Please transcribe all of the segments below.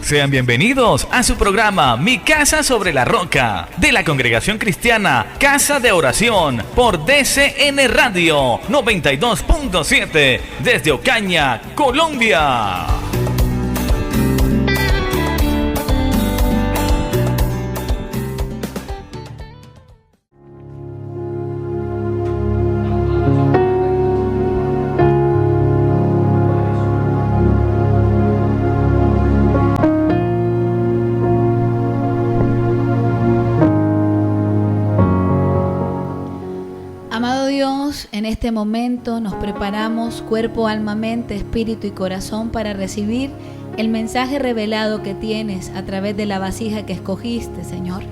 Sean bienvenidos a su programa Mi Casa sobre la Roca, de la Congregación Cristiana Casa de Oración, por DCN Radio 92.7, desde Ocaña, Colombia. En este momento nos preparamos cuerpo, alma, mente, espíritu y corazón para recibir el mensaje revelado que tienes a través de la vasija que escogiste, Señor.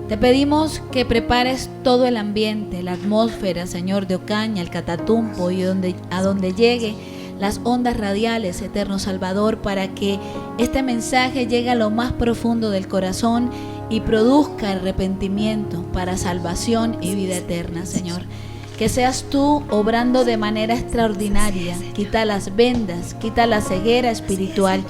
Te pedimos que prepares todo el ambiente, la atmósfera, Señor, de Ocaña, el Catatumbo y a donde llegue las ondas radiales, Eterno Salvador, para que este mensaje llegue a lo más profundo del corazón y produzca arrepentimiento para salvación y vida eterna, Señor. Que seas tú obrando de manera extraordinaria. Quita las vendas, quita la ceguera espiritual,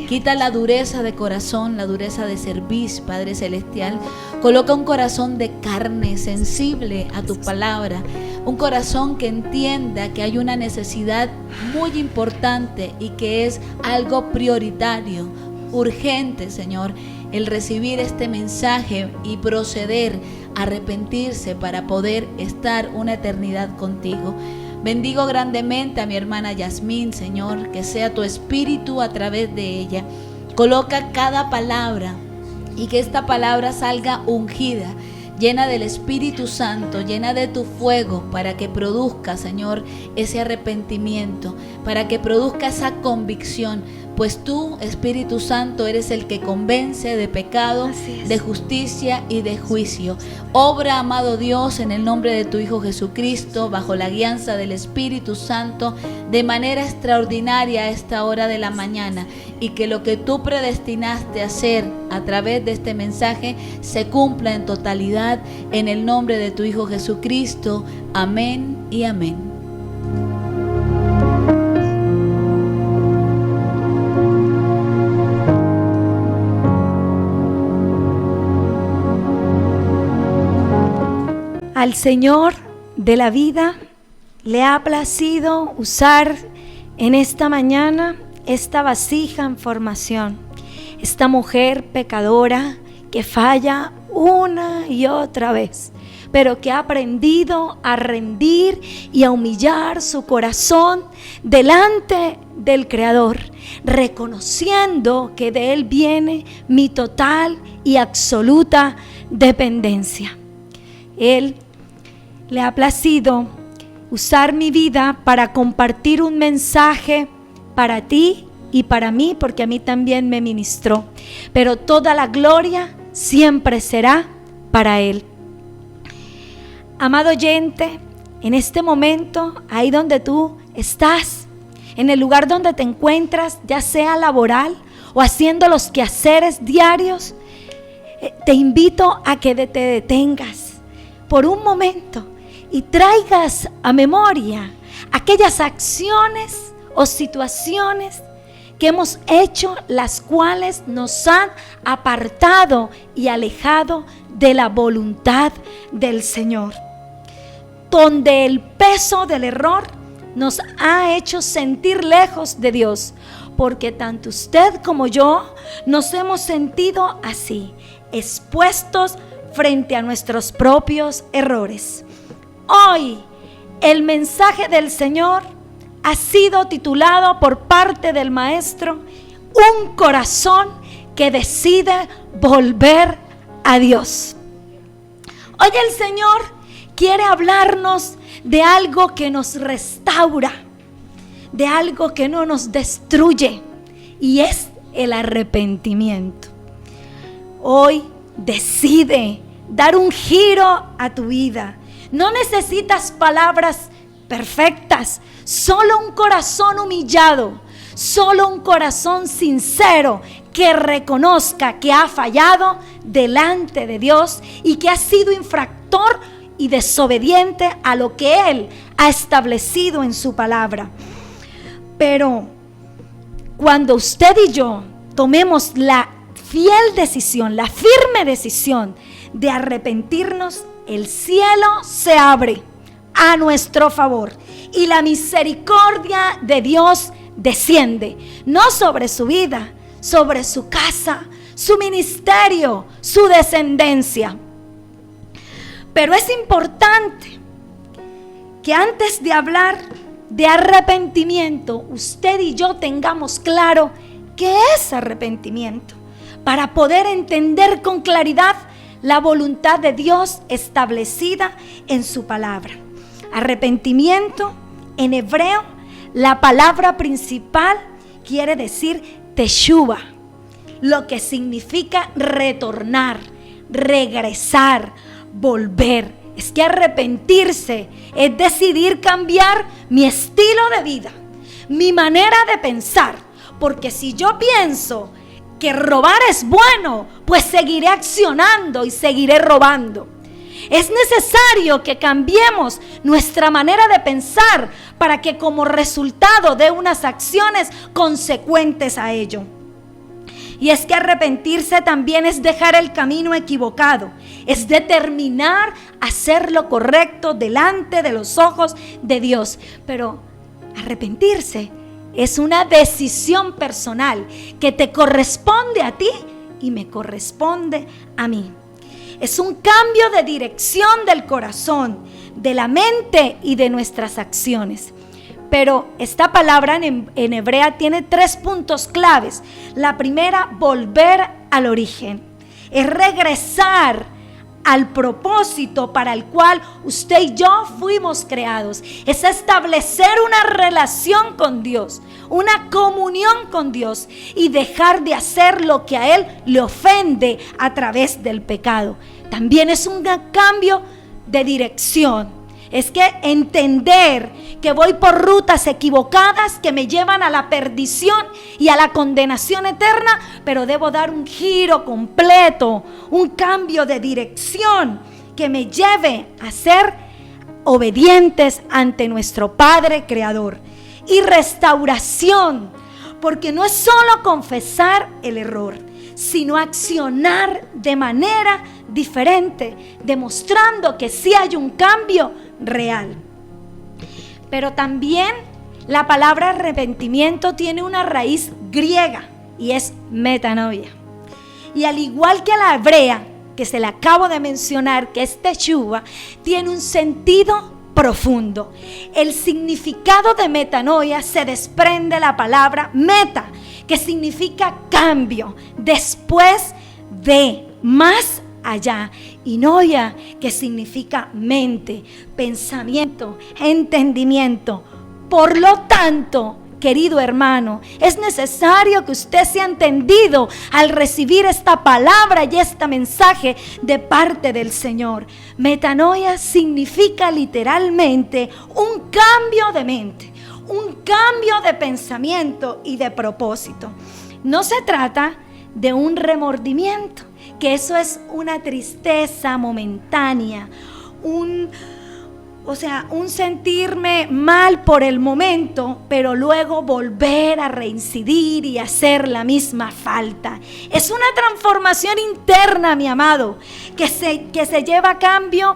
quita la dureza de corazón, la dureza de cerviz, Padre Celestial. Coloca un corazón de carne sensible a tu palabra, un corazón que entienda que hay una necesidad muy importante y que es algo prioritario, urgente, Señor, el recibir este mensaje y proceder a arrepentirse para poder estar una eternidad contigo. Bendigo grandemente a mi hermana Yasmín, Señor, que sea tu espíritu a través de ella. Coloca cada palabra y que esta palabra salga ungida, llena del Espíritu Santo, llena de tu fuego, para que produzca, Señor, ese arrepentimiento, para que produzca esa convicción, pues tú, Espíritu Santo, eres el que convence de pecado, de justicia y de juicio. Obra, amado Dios, en el nombre de tu Hijo Jesucristo, bajo la guianza del Espíritu Santo, de manera extraordinaria a esta hora de la mañana, y que lo que tú predestinaste a hacer a través de este mensaje se cumpla en totalidad, en el nombre de tu Hijo Jesucristo. Amén y amén. Al Señor de la vida le ha placido usar en esta mañana esta vasija en formación, esta mujer pecadora que falla una y otra vez, pero que ha aprendido a rendir y a humillar su corazón delante del Creador, reconociendo que de Él viene mi total y absoluta dependencia. Él le ha placido usar mi vida para compartir un mensaje para ti y para mí, porque a mí también me ministró, pero toda la gloria siempre será para Él. Amado oyente, en este momento, ahí donde tú estás, en el lugar donde te encuentras, ya sea laboral o haciendo los quehaceres diarios, te invito a que te detengas por un momento y traigas a memoria aquellas acciones o situaciones que hemos hecho, las cuales nos han apartado y alejado de la voluntad del Señor, donde el peso del error nos ha hecho sentir lejos de Dios, porque tanto usted como yo nos hemos sentido así, expuestos frente a nuestros propios errores. Hoy el mensaje del Señor ha sido titulado por parte del maestro: un corazón que decide volver a Dios. Hoy el Señor quiere hablarnos de algo que nos restaura, de algo que no nos destruye, y es el arrepentimiento. Hoy decide dar un giro a tu vida. No necesitas palabras perfectas, solo un corazón humillado, solo un corazón sincero que reconozca que ha fallado delante de Dios y que ha sido infractor y desobediente a lo que Él ha establecido en su palabra. Pero cuando usted y yo tomemos la fiel decisión, la firme decisión de arrepentirnos, el cielo se abre a nuestro favor y la misericordia de Dios desciende, no sobre su vida, sobre su casa, su ministerio, su descendencia. Pero es importante que antes de hablar de arrepentimiento, usted y yo tengamos claro qué es arrepentimiento, para poder entender con claridad la voluntad de Dios establecida en su palabra. Arrepentimiento, en hebreo, la palabra principal quiere decir teshuva, lo que significa retornar, regresar, volver. Es que arrepentirse es decidir cambiar mi estilo de vida, mi manera de pensar, porque si yo pienso que robar es bueno, pues seguiré accionando y seguiré robando. Es necesario que cambiemos nuestra manera de pensar para que como resultado dé unas acciones consecuentes a ello. Y es que arrepentirse también es dejar el camino equivocado, es determinar hacer lo correcto delante de los ojos de Dios. Pero arrepentirse es una decisión personal que te corresponde a ti y me corresponde a mí. Es un cambio de dirección del corazón, de la mente y de nuestras acciones. Pero esta palabra en hebrea tiene 3 puntos claves. La primera, volver al origen. Es regresar al propósito para el cual usted y yo fuimos creados. Es establecer una relación con Dios, una comunión con Dios y dejar de hacer lo que a Él le ofende a través del pecado. También es un cambio de dirección. Es que entender que voy por rutas equivocadas que me llevan a la perdición y a la condenación eterna, pero debo dar un giro completo, un cambio de dirección que me lleve a ser obedientes ante nuestro Padre Creador. Y restauración, porque no es solo confesar el error, sino accionar de manera diferente, demostrando que sí hay un cambio real. Pero también la palabra arrepentimiento tiene una raíz griega y es metanoia. Y al igual que la hebrea, que se le acabo de mencionar, que es teshuva, tiene un sentido profundo. El significado de metanoia se desprende de la palabra meta, que significa cambio, después de, más allá, y noia, que significa mente, pensamiento, entendimiento. Por lo tanto, querido hermano, es necesario que usted sea entendido al recibir esta palabra y este mensaje de parte del Señor. Metanoia significa literalmente un cambio de mente, un cambio de pensamiento y de propósito. No se trata de un remordimiento, que eso es una tristeza momentánea, un sentirme mal por el momento, pero luego volver a reincidir y hacer la misma falta. Es una transformación interna, mi amado, que se lleva a cambio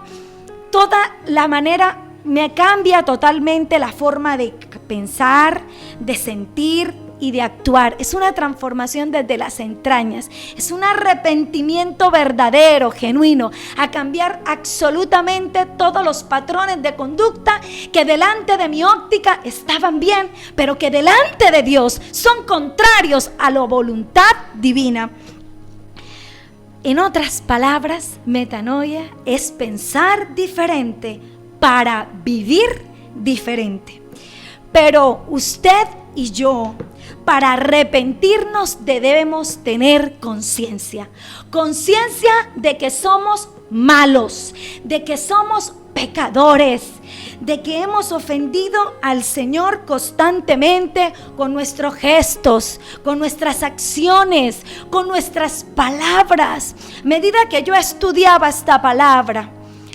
toda la manera. Me cambia totalmente la forma de pensar, de sentir y de actuar. Es una transformación desde las entrañas. Es un arrepentimiento verdadero, genuino, a cambiar absolutamente todos los patrones de conducta que delante de mi óptica estaban bien, pero que delante de Dios son contrarios a la voluntad divina. En otras palabras, metanoia es pensar diferente para vivir diferente. Pero usted y yo, para arrepentirnos, debemos tener conciencia. Conciencia de que somos malos, de que somos pecadores, de que hemos ofendido al Señor constantemente con nuestros gestos, con nuestras acciones, con nuestras palabras. A medida que yo estudiaba esta palabra,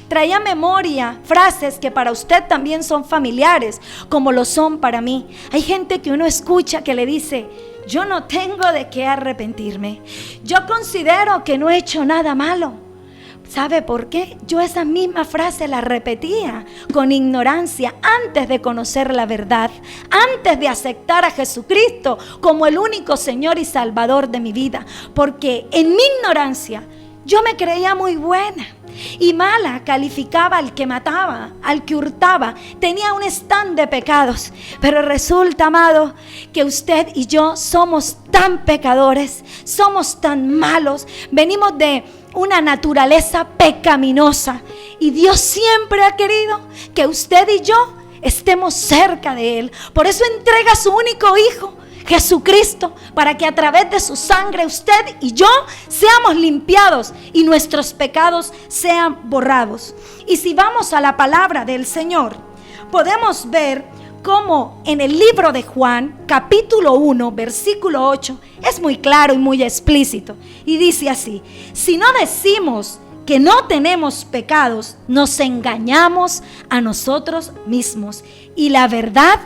traía a memoria frases que para usted también son familiares, como lo son para mí. Hay gente que uno escucha que le dice: yo no tengo de qué arrepentirme. Yo considero que no he hecho nada malo. ¿Sabe por qué? Yo esa misma frase la repetía con ignorancia antes de conocer la verdad, antes de aceptar a Jesucristo como el único Señor y Salvador de mi vida. Porque en mi ignorancia yo me creía muy buena y mala, calificaba al que mataba, al que hurtaba, tenía un stand de pecados. Pero resulta, amado, que usted y yo somos tan pecadores, somos tan malos, venimos de una naturaleza pecaminosa y Dios siempre ha querido que usted y yo estemos cerca de Él. Por eso entrega a su único Hijo, Jesucristo, para que a través de su sangre usted y yo seamos limpiados y nuestros pecados sean borrados. Y si vamos a la palabra del Señor, podemos ver cómo en el libro de Juan, capítulo 1, versículo 8, es muy claro y muy explícito. Y dice así: si no decimos que no tenemos pecados, nos engañamos a nosotros mismos y la verdad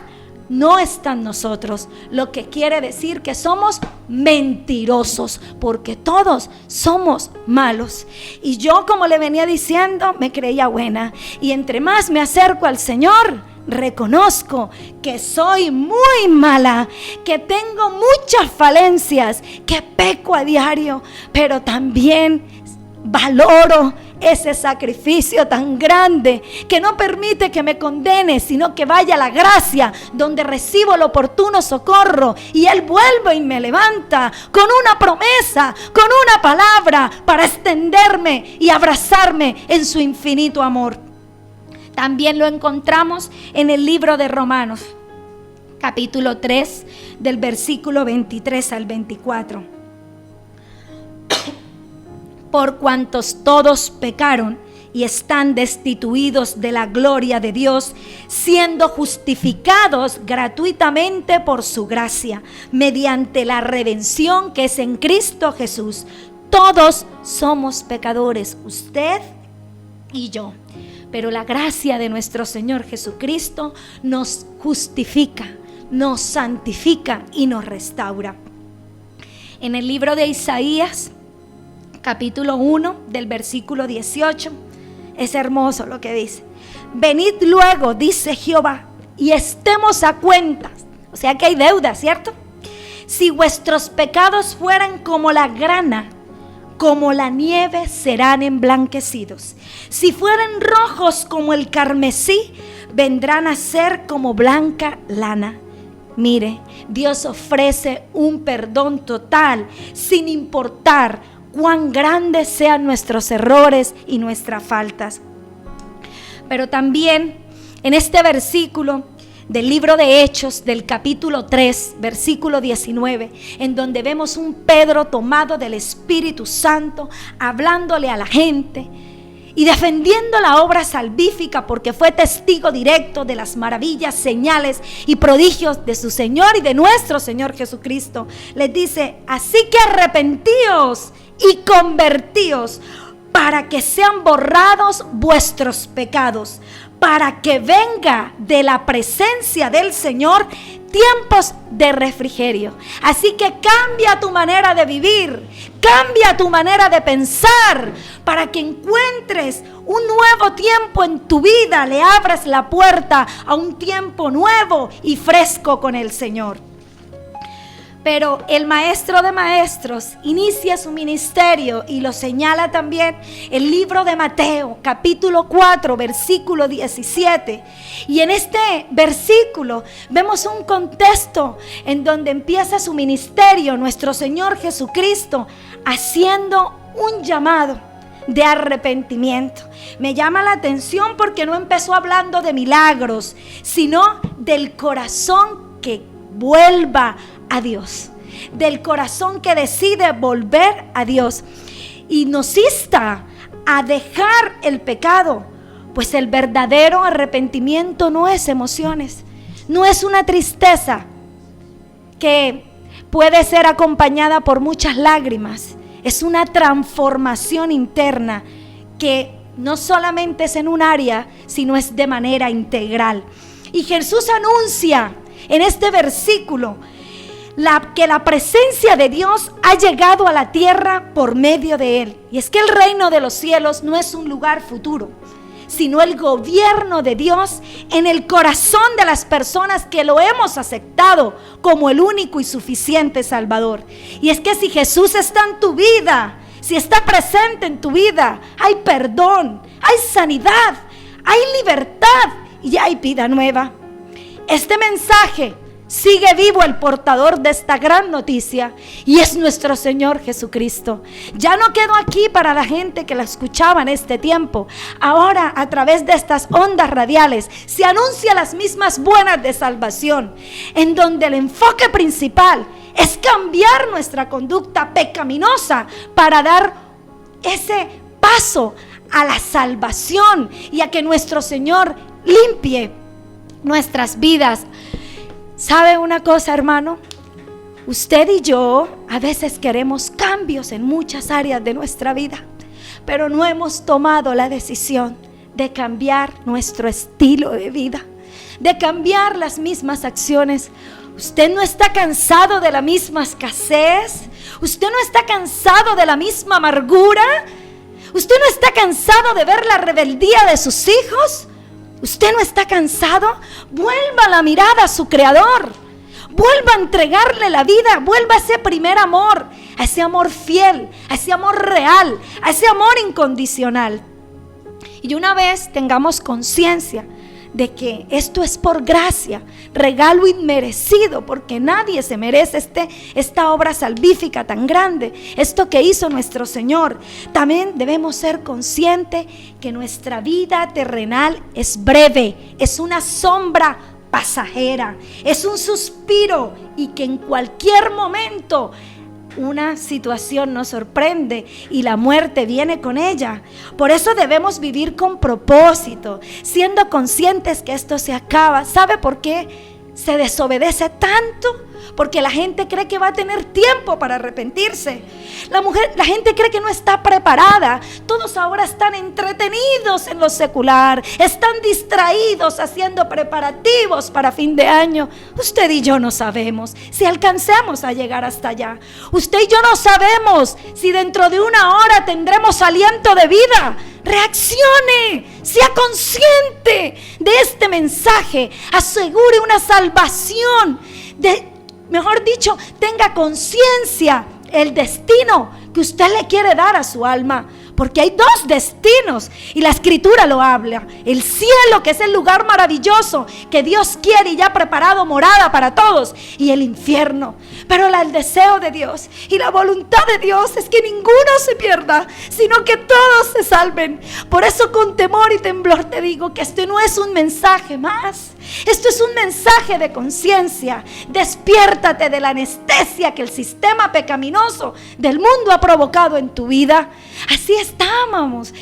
no está en nosotros, lo que quiere decir que somos mentirosos, porque todos somos malos. Y yo, como le venía diciendo, me creía buena, y entre más me acerco al Señor, reconozco que soy muy mala, que tengo muchas falencias, que peco a diario, pero también valoro ese sacrificio tan grande que no permite que me condene, sino que vaya a la gracia donde recibo el oportuno socorro y Él vuelve y me levanta con una promesa, con una palabra para extenderme y abrazarme en su infinito amor. También lo encontramos en el libro de Romanos, capítulo 3, del versículo 23 al 24. Por cuantos todos pecaron y están destituidos de la gloria de Dios, siendo justificados gratuitamente por su gracia, mediante la redención que es en Cristo Jesús. Todos somos pecadores, usted y yo. Pero la gracia de nuestro Señor Jesucristo nos justifica, nos santifica y nos restaura. En el libro de Isaías, capítulo 1, del versículo 18, es hermoso lo que dice: venid luego, dice Jehová, y estemos a cuentas. O sea que hay deuda, ¿cierto? Si vuestros pecados fueran como la grana, como la nieve serán emblanquecidos. Si fueran rojos como el carmesí, vendrán a ser como blanca lana. Mire, Dios ofrece un perdón total, sin importar cuán grandes sean nuestros errores y nuestras faltas. Pero también en este versículo del libro de Hechos, del capítulo 3, versículo 19, en donde vemos un Pedro tomado del Espíritu Santo, hablándole a la gente y defendiendo la obra salvífica, porque fue testigo directo de las maravillas, señales y prodigios de su Señor y de nuestro Señor Jesucristo. Les dice: así que arrepentíos y convertíos, para que sean borrados vuestros pecados, para que venga de la presencia del Señor tiempos de refrigerio. Así que cambia tu manera de vivir, cambia tu manera de pensar, para que encuentres un nuevo tiempo en tu vida, le abras la puerta a un tiempo nuevo y fresco con el Señor. Pero el Maestro de Maestros inicia su ministerio y lo señala también el libro de Mateo, capítulo 4, versículo 17. Y en este versículo vemos un contexto en donde empieza su ministerio nuestro Señor Jesucristo, haciendo un llamado de arrepentimiento. Me llama la atención porque no empezó hablando de milagros, sino del corazón que vuelva a Dios, del corazón que decide volver a Dios, y nos insta a dejar el pecado, pues el verdadero arrepentimiento no es emociones, no es una tristeza que puede ser acompañada por muchas lágrimas. Es una transformación interna que no solamente es en un área, sino es de manera integral. Y Jesús anuncia en este versículo que la presencia de Dios ha llegado a la tierra por medio de Él. Y es que el reino de los cielos no es un lugar futuro, sino el gobierno de Dios en el corazón de las personas que lo hemos aceptado como el único y suficiente Salvador. Y es que si Jesús está en tu vida, si está presente en tu vida, hay perdón, hay sanidad, hay libertad y hay vida nueva. Este mensaje sigue vivo el portador de esta gran noticia, y es nuestro Señor Jesucristo. Ya no quedó aquí para la gente que la escuchaba en este tiempo. Ahora, a través de estas ondas radiales, se anuncia las mismas buenas de salvación, en donde el enfoque principal es cambiar nuestra conducta pecaminosa para dar ese paso a la salvación y a que nuestro Señor limpie nuestras vidas. ¿Sabe una cosa, hermano? Usted y yo a veces queremos cambios en muchas áreas de nuestra vida, pero no hemos tomado la decisión de cambiar nuestro estilo de vida, de cambiar las mismas acciones. Usted no está cansado de la misma escasez, usted no está cansado de la misma amargura, usted no está cansado de ver la rebeldía de sus hijos. ¿Usted no está cansado? Vuelva la mirada a su Creador. Vuelva a entregarle la vida. Vuelva a ese primer amor, a ese amor fiel, a ese amor real, a ese amor incondicional. Y una vez tengamos conciencia de que esto es por gracia, regalo inmerecido, porque nadie se merece esta obra salvífica tan grande, esto que hizo nuestro Señor. También debemos ser conscientes que nuestra vida terrenal es breve, es una sombra pasajera, es un suspiro, y que en cualquier momento una situación nos sorprende y la muerte viene con ella. Por eso debemos vivir con propósito, siendo conscientes que esto se acaba. ¿Sabe por qué se desobedece tanto? Porque la gente cree que va a tener tiempo para arrepentirse. La gente cree que no está preparada. Todos ahora están entretenidos en lo secular, están distraídos haciendo preparativos para fin de año. Usted y yo no sabemos si alcancemos a llegar hasta allá. Usted y yo no sabemos si dentro de una hora tendremos aliento de vida. Reaccione, sea consciente de este mensaje, asegure una salvación, mejor dicho, tenga conciencia el destino que usted le quiere dar a su alma. Porque hay dos destinos y la Escritura lo habla: el cielo, que es el lugar maravilloso que Dios quiere y ya ha preparado morada para todos, y el infierno. Pero el deseo de Dios y la voluntad de Dios es que ninguno se pierda, sino que todos se salven. Por eso con temor y temblor te digo que este no es un mensaje más, esto es un mensaje de conciencia. Despiértate de la anestesia que el sistema pecaminoso del mundo ha provocado en tu vida. Así estábamos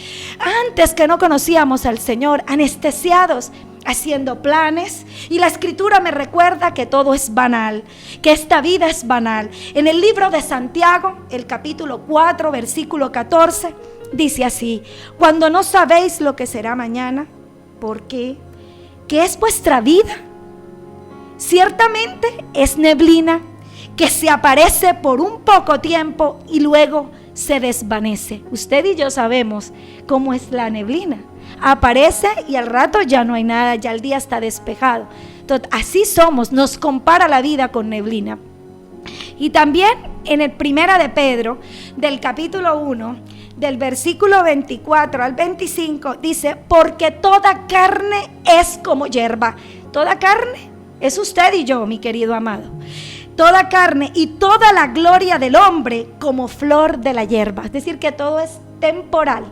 antes que no conocíamos al Señor, anestesiados, haciendo planes. Y la Escritura me recuerda que todo es banal, que esta vida es banal. En el libro de Santiago, el capítulo 4, versículo 14, dice así: cuando no sabéis lo que será mañana, ¿por qué? ¿Qué es vuestra vida? Ciertamente es neblina que se aparece por un poco tiempo y luego se desvanece. Usted y yo sabemos cómo es la neblina. Aparece y al rato ya no hay nada, ya el día está despejado. Entonces, así somos, nos compara la vida con neblina. Y también en el Primera de Pedro, del capítulo 1, del versículo 24 al 25, dice: porque toda carne es como hierba. Toda carne es usted y yo, mi querido amado. Toda carne y toda la gloria del hombre como flor de la hierba. Es decir, que todo es temporal.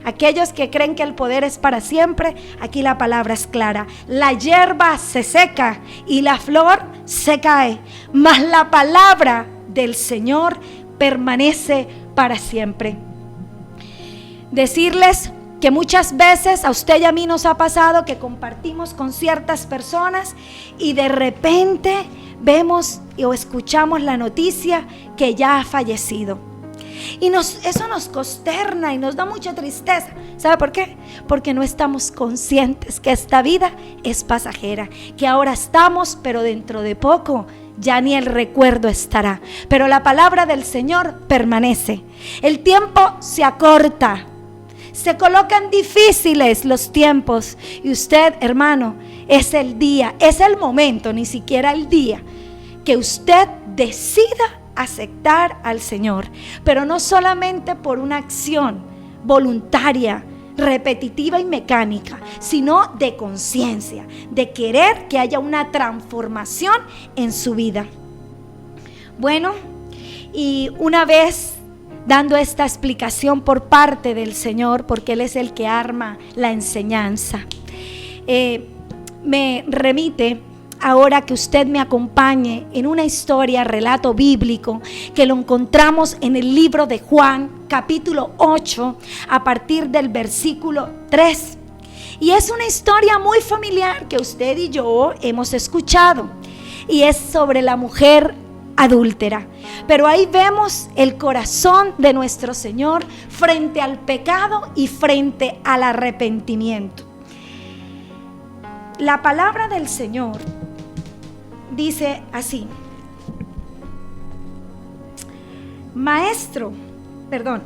Aquellos que creen que el poder es para siempre, aquí la palabra es clara: la hierba se seca y la flor se cae, mas la palabra del Señor permanece para siempre. Decirles que muchas veces a usted y a mí nos ha pasado que compartimos con ciertas personas y de repente vemos o escuchamos la noticia que ya ha fallecido. Y eso nos consterna y nos da mucha tristeza. ¿Sabe por qué? Porque no estamos conscientes que esta vida es pasajera, que ahora estamos, pero dentro de poco ya ni el recuerdo estará. Pero la palabra del Señor permanece. El tiempo se acorta, se colocan difíciles los tiempos. Y usted, hermano, es el día, es el momento, ni siquiera el día, que usted decida aceptar al Señor. Pero no solamente por una acción voluntaria, repetitiva y mecánica, sino de conciencia, de querer que haya una transformación en su vida. Bueno, y una vez dando esta explicación por parte del Señor, porque Él es el que arma la enseñanza, me remite ahora que usted me acompañe en una historia, relato bíblico, que lo encontramos en el libro de Juan, capítulo 8, a partir del versículo 3. Y es una historia muy familiar que usted y yo hemos escuchado, y es sobre la mujer adúltera. Pero ahí vemos el corazón de nuestro Señor frente al pecado y frente al arrepentimiento. La palabra del Señor dice así: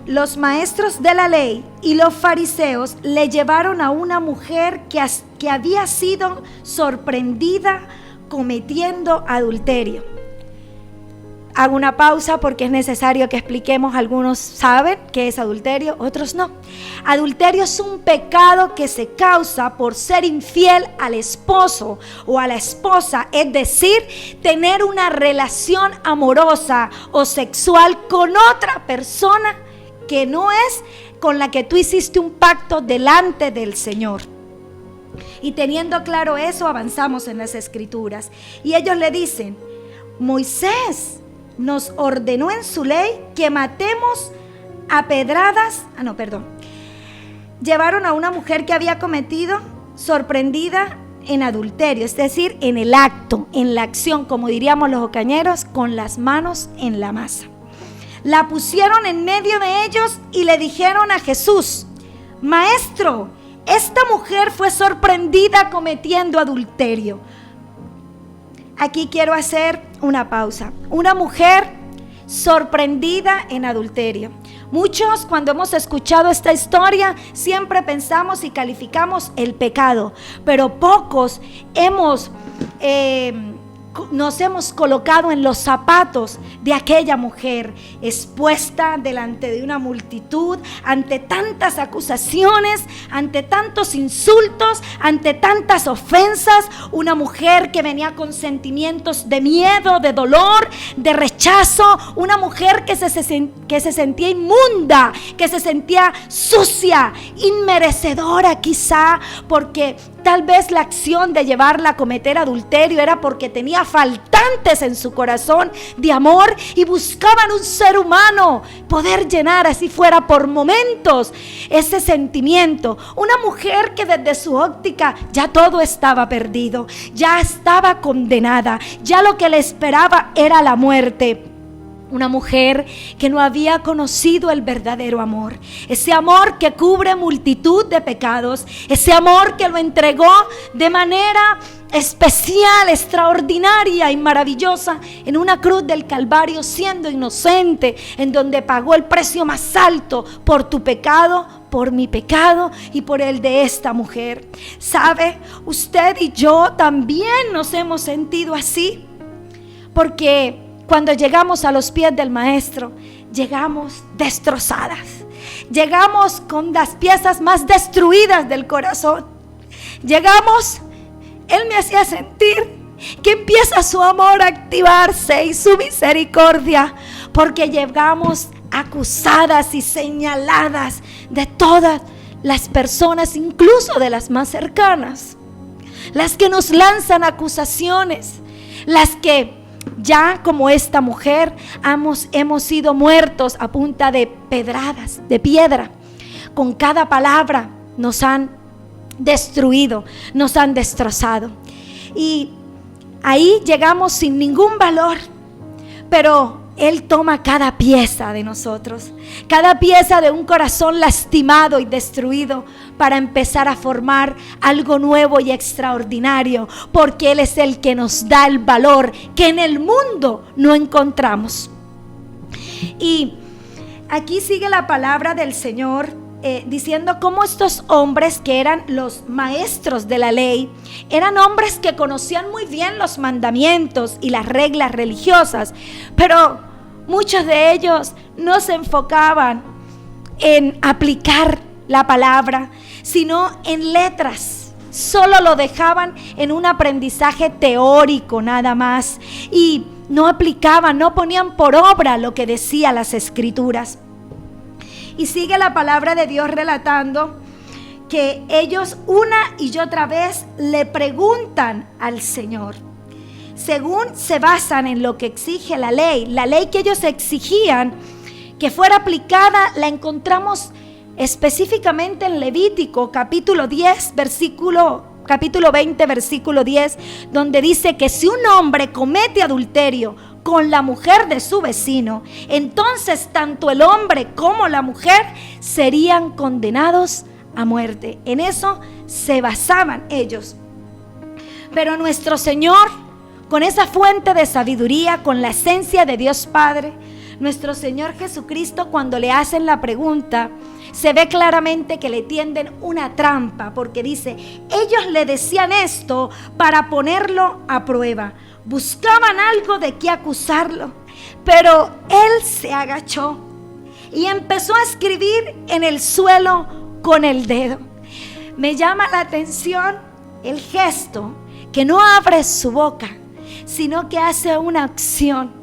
los maestros de la ley y los fariseos le llevaron a una mujer que había sido sorprendida cometiendo adulterio. Hago una pausa porque es necesario que expliquemos. Algunos saben qué es adulterio, otros no. Adulterio es un pecado que se causa por ser infiel al esposo o a la esposa, es decir, tener una relación amorosa o sexual con otra persona que no es con la que tú hiciste un pacto delante del Señor. Y teniendo claro eso, avanzamos en las Escrituras. Y ellos le dicen: Moisés nos ordenó en su ley que matemos a pedradas. Llevaron a una mujer que había cometido, sorprendida en adulterio, es decir, en el acto, en la acción, como diríamos los ocañeros, con las manos en la masa. La pusieron en medio de ellos y le dijeron a Jesús: Maestro, esta mujer fue sorprendida cometiendo adulterio. Aquí quiero hacer una pausa. Una mujer sorprendida en adulterio. Muchos, cuando hemos escuchado esta historia, siempre pensamos y calificamos el pecado, pero pocos nos hemos colocado en los zapatos de aquella mujer, expuesta delante de una multitud, ante tantas acusaciones, ante tantos insultos, ante tantas ofensas. Una mujer que venía con sentimientos de miedo, de dolor, de rechazo. Una mujer que se sentía inmunda, que se sentía sucia, inmerecedora quizá, porque tal vez la acción de llevarla a cometer adulterio era porque tenía faltantes en su corazón de amor y buscaban un ser humano poder llenar, así fuera por momentos, ese sentimiento. Una mujer que desde su óptica ya todo estaba perdido, ya estaba condenada, ya lo que le esperaba era la muerte. Una mujer que no había conocido el verdadero amor, ese amor que cubre multitud de pecados, ese amor que lo entregó de manera especial, extraordinaria y maravillosa en una cruz del Calvario, siendo inocente, en donde pagó el precio más alto por tu pecado, por mi pecado y por el de esta mujer. ¿Sabe? Usted y yo también nos hemos sentido así, porque cuando llegamos a los pies del Maestro, llegamos destrozadas, llegamos con las piezas más destruidas del corazón. Llegamos, Él me hacía sentir que empieza su amor a activarse y su misericordia, porque llegamos acusadas y señaladas de todas las personas, incluso de las más cercanas, las que nos lanzan acusaciones, las que ya como esta mujer hemos sido muertos a punta de pedradas, de piedra. Con cada palabra nos han destruido, nos han destrozado. Y ahí llegamos sin ningún valor, pero Él toma cada pieza de nosotros, cada pieza de un corazón lastimado y destruido, para empezar a formar algo nuevo y extraordinario, porque Él es el que nos da el valor que en el mundo no encontramos. Y aquí sigue la palabra del Señor diciendo cómo estos hombres, que eran los maestros de la ley, eran hombres que conocían muy bien los mandamientos y las reglas religiosas, pero muchos de ellos no se enfocaban en aplicar la palabra, sino en letras. Solo lo dejaban en un aprendizaje teórico nada más, y no aplicaban, no ponían por obra lo que decían las Escrituras. Y sigue la palabra de Dios relatando que ellos una y otra vez le preguntan al Señor. Según se basan en lo que exige la ley que ellos exigían que fuera aplicada, la encontramos específicamente en Levítico capítulo 20 versículo 10, donde dice que si un hombre comete adulterio con la mujer de su vecino, entonces tanto el hombre como la mujer serían condenados a muerte. En eso se basaban ellos. Pero nuestro Señor, con esa fuente de sabiduría, con la esencia de Dios Padre, nuestro Señor Jesucristo, cuando le hacen la pregunta, se ve claramente que le tienden una trampa, porque dice, ellos le decían esto para ponerlo a prueba. Buscaban algo de qué acusarlo, pero Él se agachó y empezó a escribir en el suelo con el dedo. Me llama la atención el gesto, que no abre su boca, sino que hace una acción.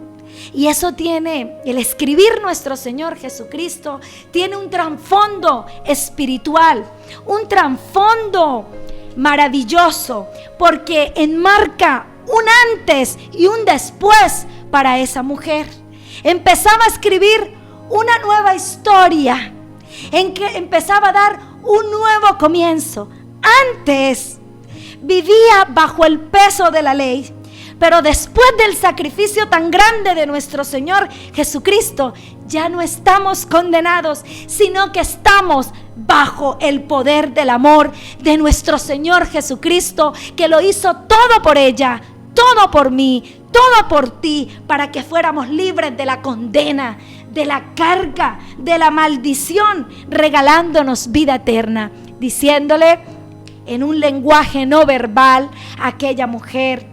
Y eso tiene, el escribir nuestro Señor Jesucristo, tiene un trasfondo espiritual, un trasfondo maravilloso, porque enmarca un antes y un después para esa mujer. Empezaba a escribir una nueva historia, en que empezaba a dar un nuevo comienzo. Antes vivía bajo el peso de la ley, pero después del sacrificio tan grande de nuestro Señor Jesucristo, ya no estamos condenados, sino que estamos bajo el poder del amor de nuestro Señor Jesucristo, que lo hizo todo por ella, todo por mí, todo por ti, para que fuéramos libres de la condena, de la carga, de la maldición, regalándonos vida eterna, diciéndole en un lenguaje no verbal a aquella mujer: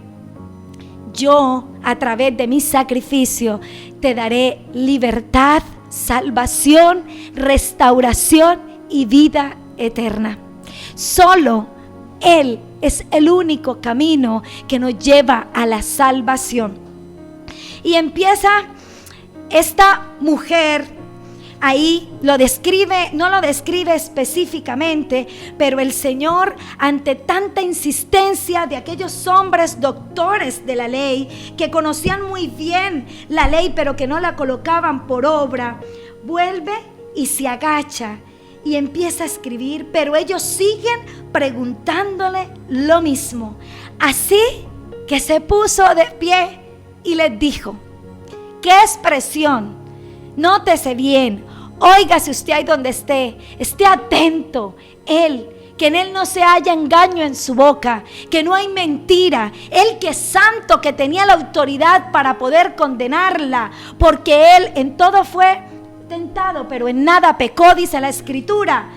yo, a través de mi sacrificio, te daré libertad, salvación, restauración y vida eterna. Solo Él es el único camino que nos lleva a la salvación. Y empieza esta mujer, ahí lo describe, no lo describe específicamente, pero el Señor, ante tanta insistencia de aquellos hombres doctores de la ley, que conocían muy bien la ley, pero que no la colocaban por obra, vuelve y se agacha y empieza a escribir, pero ellos siguen preguntándole lo mismo. Así que se puso de pie y les dijo: ¿qué expresión? Nótese bien, óigase usted ahí donde esté atento. Que en Él no se haya engaño en su boca, que no hay mentira. Él que es santo, que tenía la autoridad para poder condenarla, porque Él en todo fue tentado, pero en nada pecó, dice la Escritura.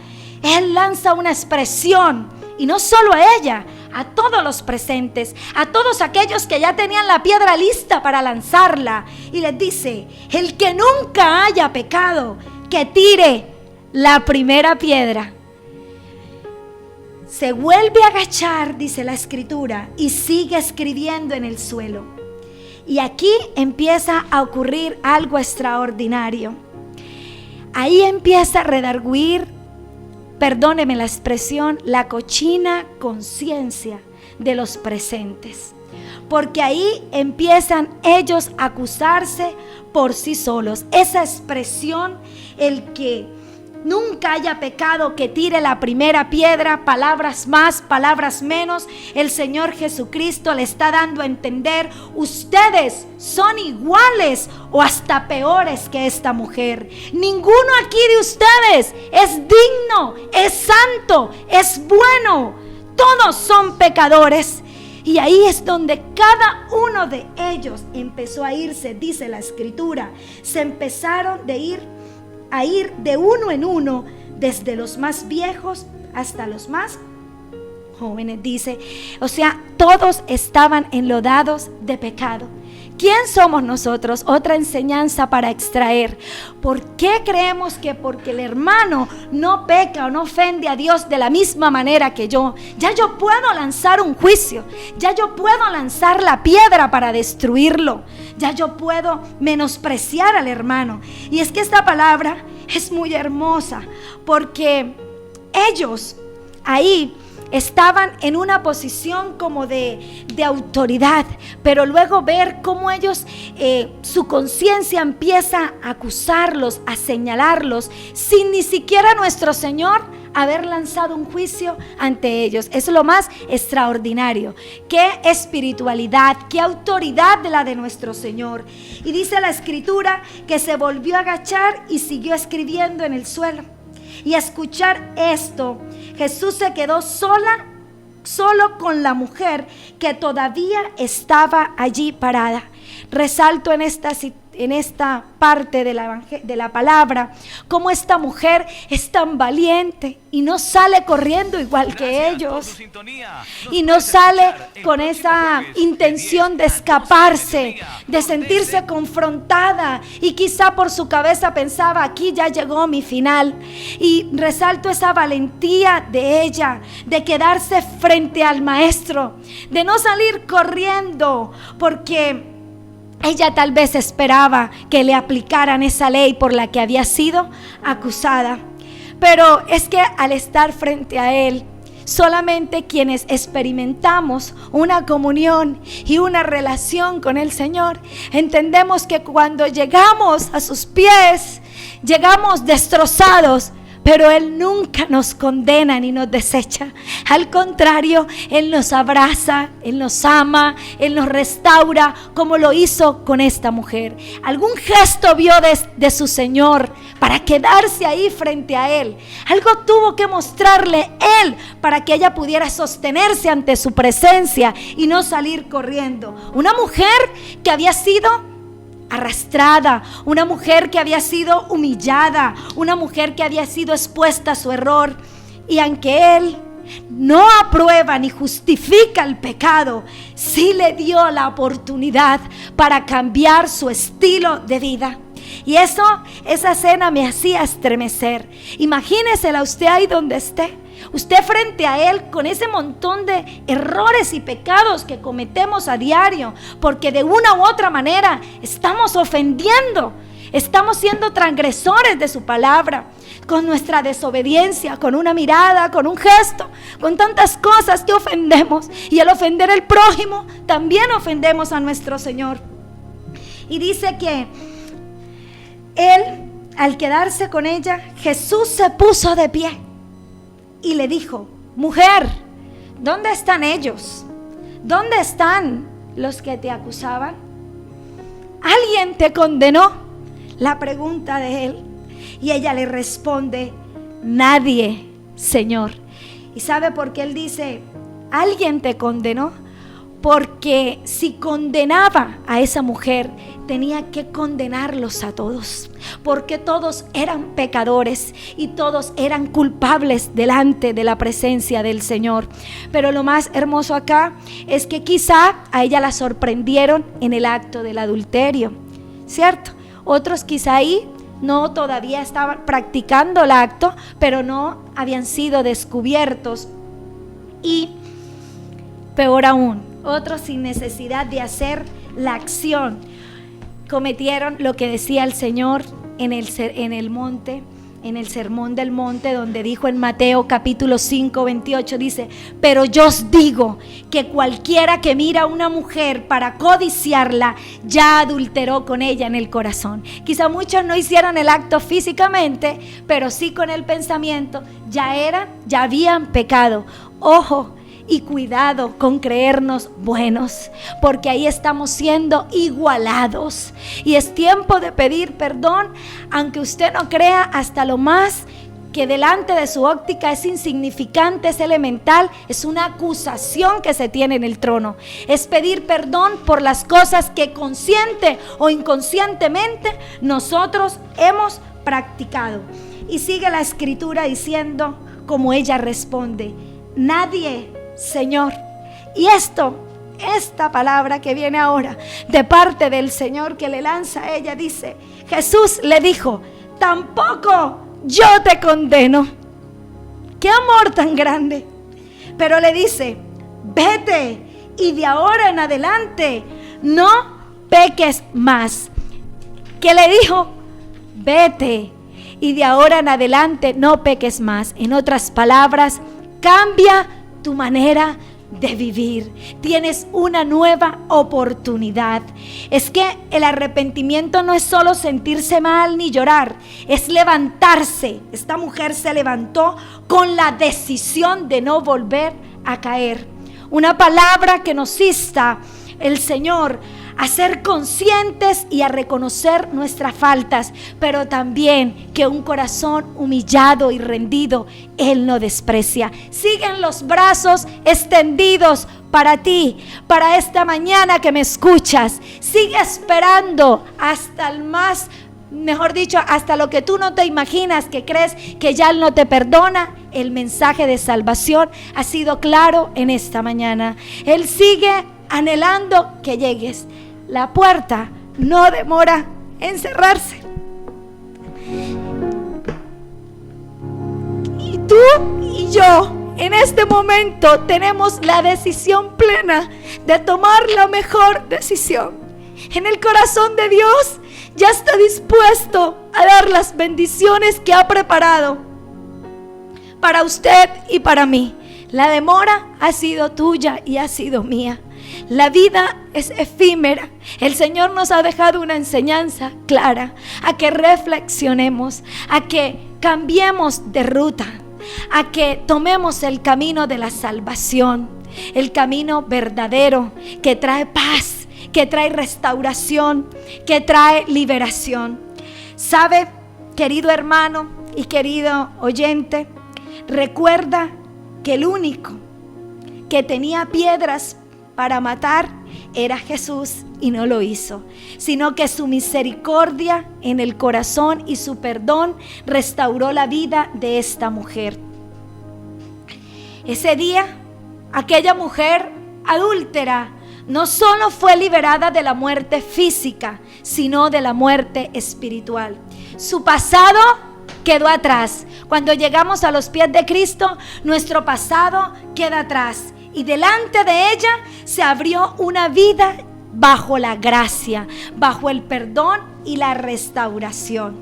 Él lanza una expresión, y no solo a ella, a todos los presentes, a todos aquellos que ya tenían la piedra lista para lanzarla, y les dice: el que nunca haya pecado, que tire la primera piedra. Se vuelve a agachar, dice la Escritura, y sigue escribiendo en el suelo. Y aquí empieza a ocurrir algo extraordinario. Ahí empieza a redarguir, perdóneme la expresión, la cochina conciencia de los presentes. Porque ahí empiezan ellos a acusarse por sí solos. Esa expresión, el que nunca haya pecado, que tire la primera piedra. Palabras más, palabras menos. El Señor Jesucristo le está dando a entender: ustedes son iguales o hasta peores que esta mujer. Ninguno aquí de ustedes es digno, es santo, es bueno. Todos son pecadores. Y ahí es donde cada uno de ellos empezó a irse, dice la Escritura. Se empezaron a ir de uno en uno, desde los más viejos hasta los más jóvenes, dice. O sea, todos estaban enlodados de pecado. ¿Quién somos nosotros? Otra enseñanza para extraer. ¿Por qué creemos que porque el hermano no peca o no ofende a Dios de la misma manera que yo, ya yo puedo lanzar un juicio, ya yo puedo lanzar la piedra para destruirlo, ya yo puedo menospreciar al hermano? Y es que esta palabra es muy hermosa, porque ellos ahí estaban en una posición como de autoridad, pero luego ver cómo ellos, su conciencia empieza a acusarlos, a señalarlos, sin ni siquiera nuestro Señor haber lanzado un juicio ante ellos. Es lo más extraordinario. Qué espiritualidad, qué autoridad de la de nuestro Señor. Y dice la Escritura que se volvió a agachar y siguió escribiendo en el suelo. Y a escuchar esto, Jesús se quedó solo con la mujer que todavía estaba allí parada. Resalto en esta parte de la palabra cómo esta mujer es tan valiente y no sale corriendo igual que ellos, y no sale con esa intención de escaparse, de sentirse confrontada, y quizá por su cabeza pensaba: aquí ya llegó mi final. Y resalto esa valentía de ella, de quedarse frente al maestro, de no salir corriendo, porque ella tal vez esperaba que le aplicaran esa ley por la que había sido acusada. Pero es que al estar frente a él, solamente quienes experimentamos una comunión y una relación con el Señor, entendemos que cuando llegamos a sus pies, llegamos destrozados, pero Él nunca nos condena ni nos desecha. Al contrario, Él nos abraza, Él nos ama, Él nos restaura, como lo hizo con esta mujer. Algún gesto vio de su Señor para quedarse ahí frente a Él. Algo tuvo que mostrarle Él para que ella pudiera sostenerse ante su presencia y no salir corriendo. Una mujer que había sido arrastrada, una mujer que había sido humillada, una mujer que había sido expuesta a su error, y aunque Él no aprueba ni justifica el pecado, sí le dio la oportunidad para cambiar su estilo de vida. Y esa escena me hacía estremecer. Imagínesela usted ahí donde esté, usted frente a Él con ese montón de errores y pecados que cometemos a diario, porque de una u otra manera estamos ofendiendo, estamos siendo transgresores de su palabra, con nuestra desobediencia, con una mirada, con un gesto, con tantas cosas que ofendemos. Y al ofender al prójimo, también ofendemos a nuestro Señor. Y dice que Él, al quedarse con ella, Jesús se puso de pie y le dijo: mujer, ¿dónde están ellos? ¿Dónde están los que te acusaban? ¿Alguien te condenó? La pregunta de Él. Y ella le responde: nadie, Señor. ¿Y sabe por qué Él dice: alguien te condenó? Porque si condenaba a esa mujer, tenía que condenarlos a todos, porque todos eran pecadores y todos eran culpables delante de la presencia del Señor. Pero lo más hermoso acá es que quizá a ella la sorprendieron en el acto del adulterio, ¿cierto? Otros quizá ahí no, todavía estaban practicando el acto, pero no habían sido descubiertos. Y peor aún, otros sin necesidad de hacer la acción, cometieron lo que decía el Señor en el monte, en el Sermón del Monte, donde dijo en Mateo capítulo 5, 28, dice: pero yo os digo que cualquiera que mira a una mujer para codiciarla, ya adulteró con ella en el corazón. Quizá muchos no hicieron el acto físicamente, pero sí con el pensamiento, ya habían pecado. Ojo y cuidado con creernos buenos, porque ahí estamos siendo igualados. Y es tiempo de pedir perdón, aunque usted no crea, hasta lo más que delante de su óptica es insignificante, es elemental, es una acusación que se tiene en el trono. Es pedir perdón por las cosas que consciente o inconscientemente nosotros hemos practicado. Y sigue la escritura diciendo, como ella responde: nadie, Señor. Y esta palabra que viene ahora de parte del Señor que le lanza a ella, dice: Jesús le dijo: tampoco yo te condeno. Qué amor tan grande. Pero le dice: vete y de ahora en adelante no peques más. ¿Qué le dijo? Vete y de ahora en adelante no peques más. En otras palabras, cambia tu manera de vivir. Tienes una nueva oportunidad. Es que el arrepentimiento no es solo sentirse mal ni llorar, es levantarse. Esta mujer se levantó con la decisión de no volver a caer. Una palabra que nos insta el Señor a ser conscientes y a reconocer nuestras faltas, pero también que un corazón humillado y rendido Él no desprecia. Siguen los brazos extendidos para ti, para esta mañana que me escuchas. Sigue esperando hasta el más, mejor dicho, hasta lo que tú no te imaginas, que crees que ya Él no te perdona. El mensaje de salvación ha sido claro en esta mañana. Él sigue anhelando que llegues. La puerta no demora en cerrarse. Y tú y yo en este momento tenemos la decisión plena de tomar la mejor decisión. En el corazón de Dios ya está dispuesto a dar las bendiciones que ha preparado para usted y para mí. La demora ha sido tuya y ha sido mía. La vida es efímera. El Señor nos ha dejado una enseñanza clara, a que reflexionemos, a que cambiemos de ruta, a que tomemos el camino de la salvación, el camino verdadero que trae paz, que trae restauración, que trae liberación. ¿Sabe, querido hermano y querido oyente? Recuerda que el único que tenía piedras para matar era Jesús, y no lo hizo, sino que su misericordia en el corazón y su perdón restauró la vida de esta mujer. Ese día, aquella mujer adúltera no solo fue liberada de la muerte física, sino de la muerte espiritual. Su pasado quedó atrás. Cuando llegamos a los pies de Cristo, nuestro pasado queda atrás. Y delante de ella se abrió una vida bajo la gracia, bajo el perdón y la restauración.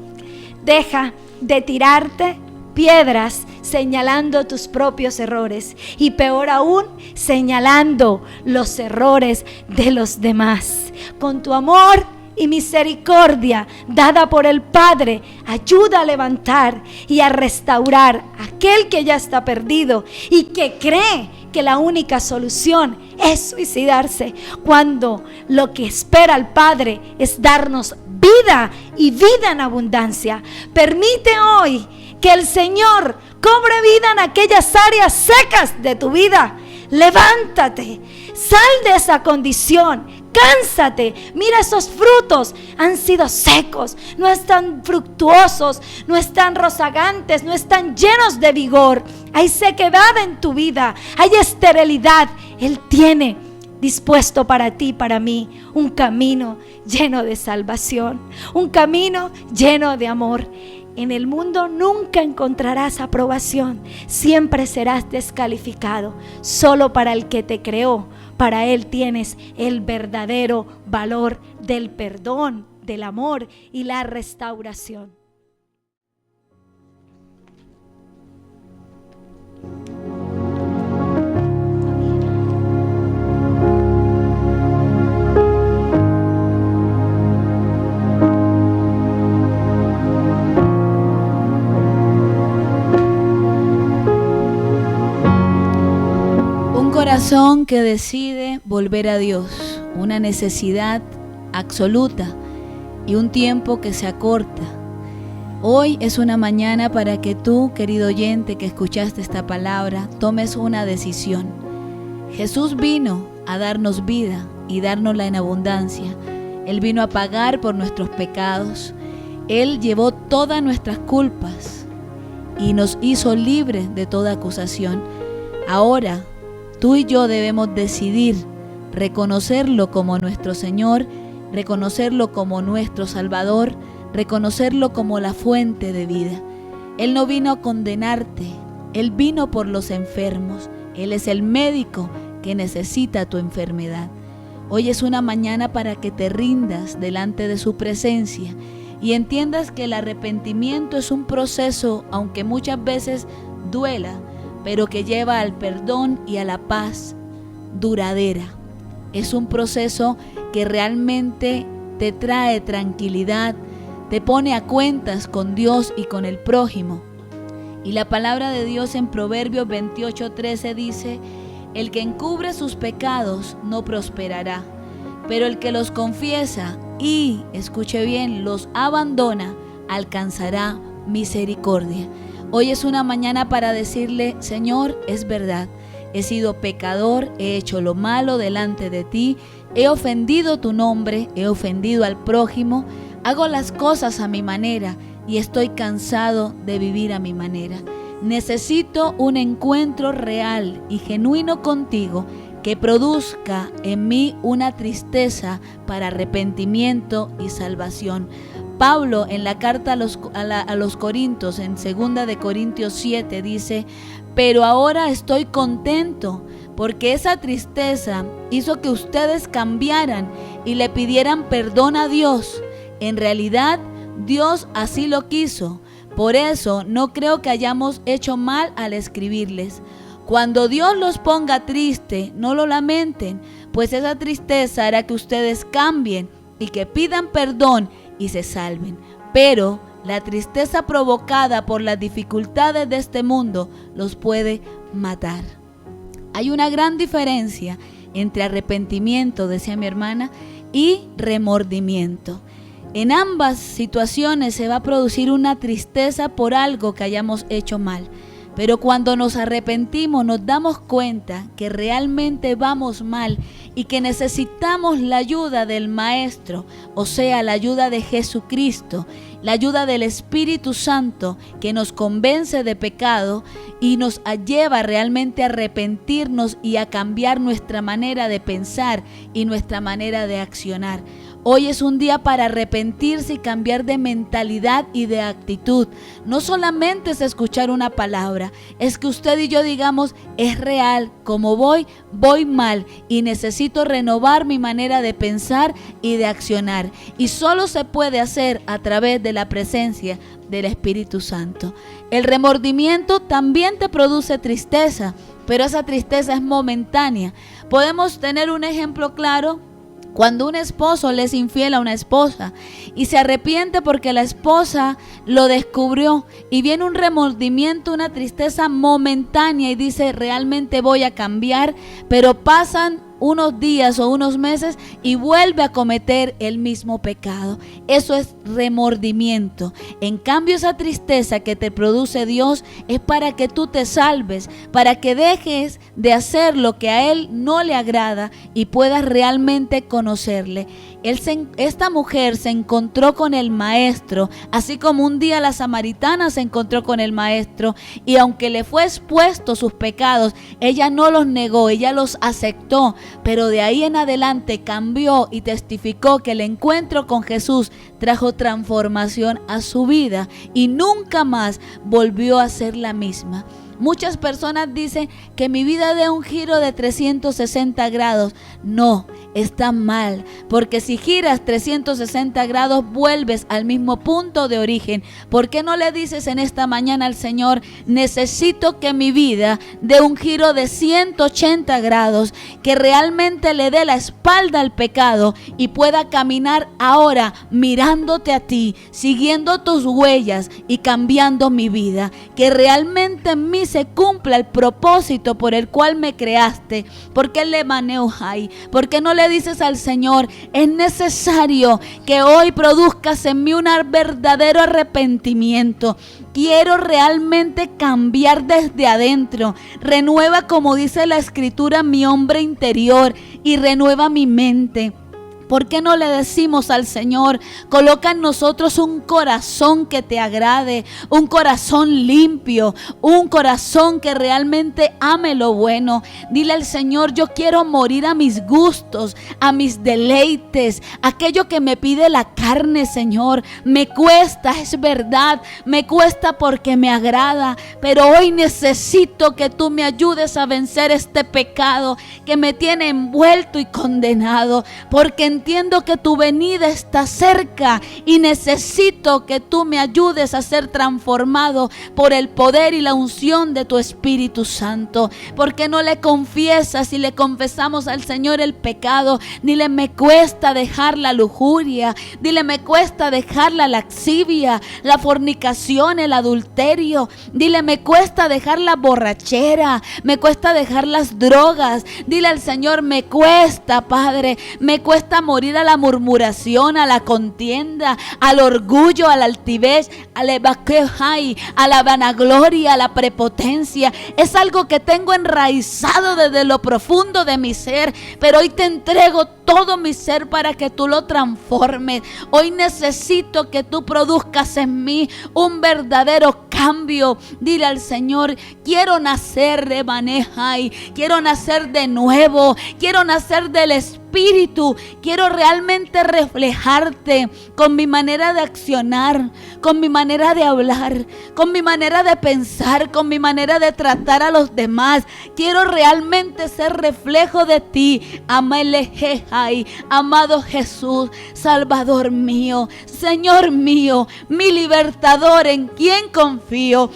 Deja de tirarte piedras señalando tus propios errores, y peor aún, señalando los errores de los demás. Con tu amor y misericordia dada por el Padre, ayuda a levantar y a restaurar a aquel que ya está perdido y que cree que la única solución es suicidarse, cuando lo que espera el Padre es darnos vida y vida en abundancia. Permite hoy que el Señor cobre vida en aquellas áreas secas de tu vida. Levántate, sal de esa condición, cánsate. Mira, esos frutos han sido secos, no están fructuosos, no están rozagantes, no están llenos de vigor. Hay sequedad en tu vida, hay esterilidad. Él tiene dispuesto para ti, para mí, un camino lleno de salvación, un camino lleno de amor. En el mundo nunca encontrarás aprobación, siempre serás descalificado. Solo para el que te creó, para Él tienes el verdadero valor del perdón, del amor y la restauración. corazón que decide volver a Dios, una necesidad absoluta y un tiempo que se acorta. Hoy es una mañana para que tú, querido oyente que escuchaste esta palabra, tomes una decisión. Jesús vino a darnos vida y dárnosla en abundancia. Él vino a pagar por nuestros pecados. Él llevó todas nuestras culpas y nos hizo libres de toda acusación. Ahora, tú y yo debemos decidir reconocerlo como nuestro Señor, reconocerlo como nuestro Salvador, reconocerlo como la fuente de vida. Él no vino a condenarte, Él vino por los enfermos. Él es el médico que necesita tu enfermedad. Hoy es una mañana para que te rindas delante de su presencia y entiendas que el arrepentimiento es un proceso, aunque muchas veces duela, pero que lleva al perdón y a la paz duradera. Es un proceso que realmente te trae tranquilidad, te pone a cuentas con Dios y con el prójimo. Y la palabra de Dios en Proverbios 28:13 dice: el que encubre sus pecados no prosperará, pero el que los confiesa y, escuche bien, los abandona, alcanzará misericordia. Hoy es una mañana para decirle: Señor, es verdad, he sido pecador, he hecho lo malo delante de ti, he ofendido tu nombre, he ofendido al prójimo, hago las cosas a mi manera y estoy cansado de vivir a mi manera. Necesito un encuentro real y genuino contigo que produzca en mí una tristeza para arrepentimiento y salvación. Pablo en la carta a los Corintios, en 2 de Corintios 7, dice: pero ahora estoy contento porque esa tristeza hizo que ustedes cambiaran y le pidieran perdón a Dios. En realidad, Dios así lo quiso. Por eso no creo que hayamos hecho mal al escribirles. Cuando Dios los ponga triste, no lo lamenten, pues esa tristeza hará que ustedes cambien y que pidan perdón y se salven. Pero la tristeza provocada por las dificultades de este mundo los puede matar. Hay una gran diferencia entre arrepentimiento, decía mi hermana, y remordimiento. En ambas situaciones se va a producir una tristeza por algo que hayamos hecho mal. Pero cuando nos arrepentimos nos damos cuenta que realmente vamos mal y que necesitamos la ayuda del Maestro, o sea, la ayuda de Jesucristo, la ayuda del Espíritu Santo que nos convence de pecado y nos lleva realmente a arrepentirnos y a cambiar nuestra manera de pensar y nuestra manera de accionar. Hoy es un día para arrepentirse y cambiar de mentalidad y de actitud. No solamente es escuchar una palabra, es que usted y yo digamos: es real, como voy mal y necesito renovar mi manera de pensar y de accionar. Y solo se puede hacer a través de la presencia del Espíritu Santo. El remordimiento también te produce tristeza, pero esa tristeza es momentánea. Podemos tener un ejemplo claro. Cuando un esposo le es infiel a una esposa y se arrepiente porque la esposa lo descubrió y viene un remordimiento, una tristeza momentánea y dice: realmente voy a cambiar, pero pasan unos días o unos meses y vuelve a cometer el mismo pecado. Eso es remordimiento. En cambio, esa tristeza que te produce Dios es para que tú te salves, para que dejes de hacer lo que a Él no le agrada y puedas realmente conocerle. Esta mujer se encontró con el Maestro, así como un día la samaritana se encontró con el Maestro, y aunque le fue expuesto sus pecados, ella no los negó, ella los aceptó, pero de ahí en adelante cambió y testificó que el encuentro con Jesús trajo transformación a su vida y nunca más volvió a ser la misma. Muchas personas dicen que mi vida dé un giro de 360 grados. No, está mal, porque si giras 360 grados vuelves al mismo punto de origen. ¿Por qué no le dices en esta mañana al Señor: necesito que mi vida dé un giro de 180 grados, que realmente le dé la espalda al pecado y pueda caminar ahora mirándote a ti, siguiendo tus huellas y cambiando mi vida, que realmente mis mí se cumpla el propósito por el cual me creaste. ¿Por qué le maneo ahí? ¿Por qué no le dices al Señor, es necesario que hoy produzcas en mí un verdadero arrepentimiento? Quiero realmente cambiar desde adentro. Renueva, como dice la Escritura, mi hombre interior y renueva mi mente. ¿Por qué no le decimos al Señor, coloca en nosotros un corazón que te agrade, un corazón limpio, un corazón que realmente ame lo bueno? Dile al Señor, yo quiero morir a mis gustos, a mis deleites, aquello que me pide la carne, Señor. Me cuesta, es verdad, me cuesta porque me agrada, pero hoy necesito que tú me ayudes a vencer este pecado que me tiene envuelto y condenado, porque entiendo que tu venida está cerca y necesito que tú me ayudes a ser transformado por el poder y la unción de tu Espíritu Santo. ¿Por qué no le confiesas y le confesamos al Señor el pecado? Dile, me cuesta dejar la lujuria, dile, me cuesta dejar la lascivia, la fornicación, el adulterio. Dile, me cuesta dejar la borrachera, me cuesta dejar las drogas. Dile al Señor, me cuesta, Padre, me cuesta morir a la murmuración, a la contienda, al orgullo, a la altivez, a la vanagloria, a la prepotencia. Es algo que tengo enraizado desde lo profundo de mi ser, pero hoy te entrego todo mi ser para que tú lo transformes. Hoy necesito que tú produzcas en mí un verdadero cambio. Dile al Señor, quiero nacer de Manejai, quiero nacer de nuevo, quiero nacer del Espíritu, quiero realmente reflejarte con mi manera de accionar, con mi manera de hablar, con mi manera de pensar, con mi manera de tratar a los demás. Quiero realmente ser reflejo de ti, Amelejehai, amado Jesús, Salvador mío, Señor mío, mi libertador, en quien confío.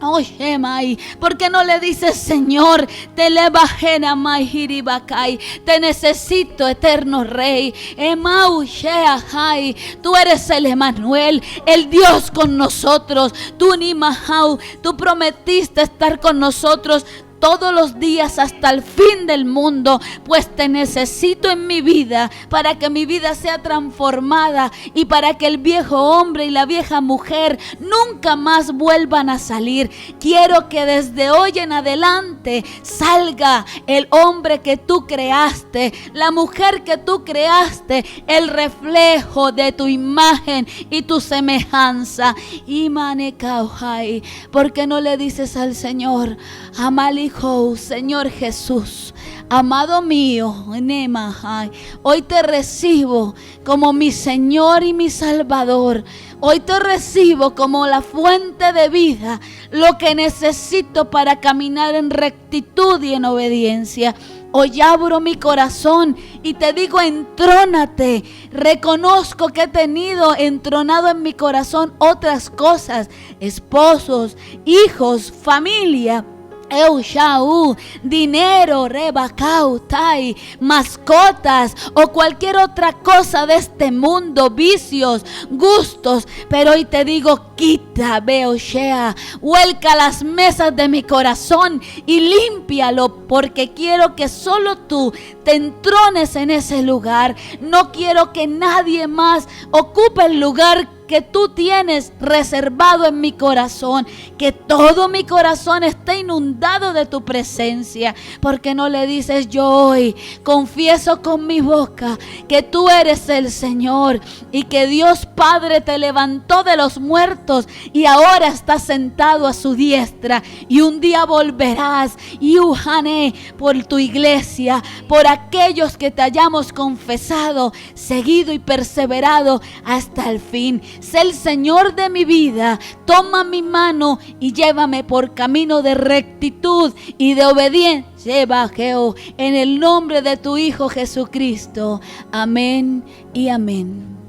Oye, Mai, ¿por qué no le dices, Señor, te levajena mai hiribakai, te necesito, eterno Rey, Emau Sheahai, tú eres el Emanuel, el Dios con nosotros, tú ni Mahau, tú prometiste estar con nosotros todos los días hasta el fin del mundo, pues te necesito en mi vida para que mi vida sea transformada y para que el viejo hombre y la vieja mujer nunca más vuelvan a salir. Quiero que desde hoy en adelante salga el hombre que tú creaste, la mujer que tú creaste, el reflejo de tu imagen y tu semejanza. Imanekauhai, ¿por qué no le dices al Señor, Amali, Señor Jesús, amado mío, hoy te recibo como mi Señor y mi Salvador? Hoy te recibo como la fuente de vida, lo que necesito para caminar en rectitud y en obediencia. Hoy abro mi corazón y te digo, entrónate. Reconozco que he tenido entronado en mi corazón otras cosas: esposos, hijos, familia, dinero, rebacau, tai, mascotas o cualquier otra cosa de este mundo, vicios, gustos. Pero hoy te digo, quita, beoshea, vuelca las mesas de mi corazón y límpialo, porque quiero que solo tú te entrones en ese lugar. No quiero que nadie más ocupe el lugar que tú tienes reservado en mi corazón, que todo mi corazón esté inundado de tu presencia. Porque no le dices, yo hoy confieso con mi boca que tú eres el Señor y que Dios Padre te levantó de los muertos y ahora estás sentado a su diestra, y un día volverás, Yuhane, por tu iglesia, por aquellos que te hayamos confesado, seguido y perseverado hasta el fin. Sé el Señor de mi vida, toma mi mano y llévame por camino de rectitud y de obediencia, en el nombre de tu Hijo Jesucristo. Amén y amén.